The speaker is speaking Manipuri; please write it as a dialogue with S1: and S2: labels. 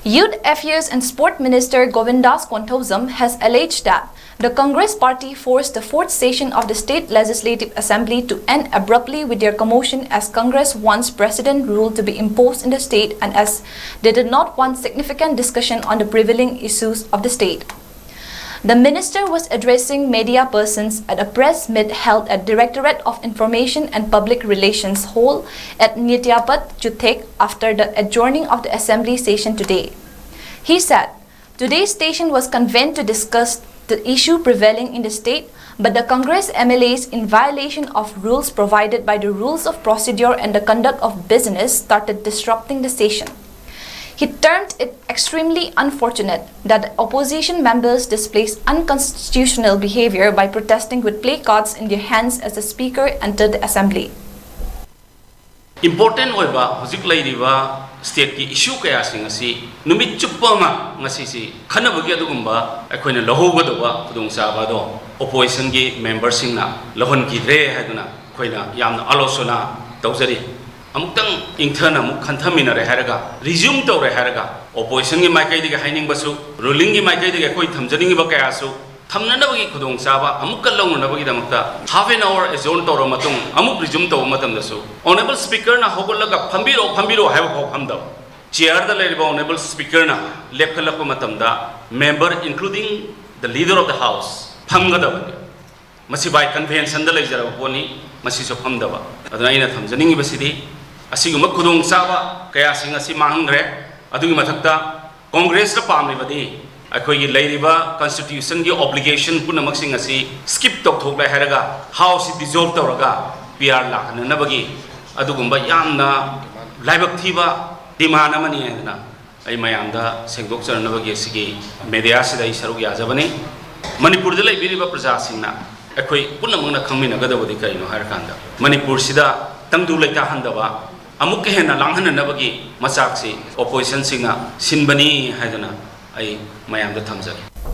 S1: Youth Affairs and Sport Minister Govindas Konthovzam has alleged that the Congress party forced the 4th session of the State Legislative Assembly to end abruptly with their commotion as Congress wants president rule to be imposed in the state and as they did not want significant discussion on the prevailing issues of the state. The minister was addressing media persons at a press meet held at Directorate of Information and Public Relations Hall at newtv Juthek after the adjourning of the assembly session today. He said, today's session was convened to discuss the issue prevailing in the state, but the Congress MLAs, in violation of rules provided by the rules of procedure and the conduct of business, started disrupting the session. He termed it extremely unfortunate that the opposition members displayed unconstitutional behavior by protesting with placards in their hands as the speaker entered the assembly.
S2: Important oiba hojik leiriba state ki issue kaya sing asi numit chuppa ma ngasi si khanabagi adugumba akoina lohogadawa khudongchaba do opposition ki members sing na lohon kidre haduna khoina yamna alosona tawjari amutang ingthana muk khanthamina re haraga resume tawre haraga opposition ki maikai dige haining basu ruling ki maikai dige koi thamjaning ba kaya su thamnanabagi khudongchaba amukka lawnanabagi damakta half an hour adjourn tawra matung amuk resume taw matam dasu honorable speaker na hogolaga phambiro haiba phau phamda chair da leriba honorable speaker na lepkhalakpa matam da member including the leader of the house phamgadabani masi by convention da leijara poni masi so phamdaba aduna ina thamjaning basidi asiguma khudongchaba kaya singa si mangre adugi mathakta congress ra pamribadi akhoi leiriba constitution ki obligation punamak sing asi skip tok thok lai haraga house dissolve tawraga PR lakna nabagi adugumba yamna laibak thiba demand amani aduna ai mayamda sengdok charnabagi sigi media sida isaruk yajabani manipur da leibiriba praja singna akhoi punamangna khangmina gadabodi kaino harakanda manipur sida tangdu leita handaba amuk hena langhan nabagi machak si opposition singa sinbani haidana ai mayam da thamjari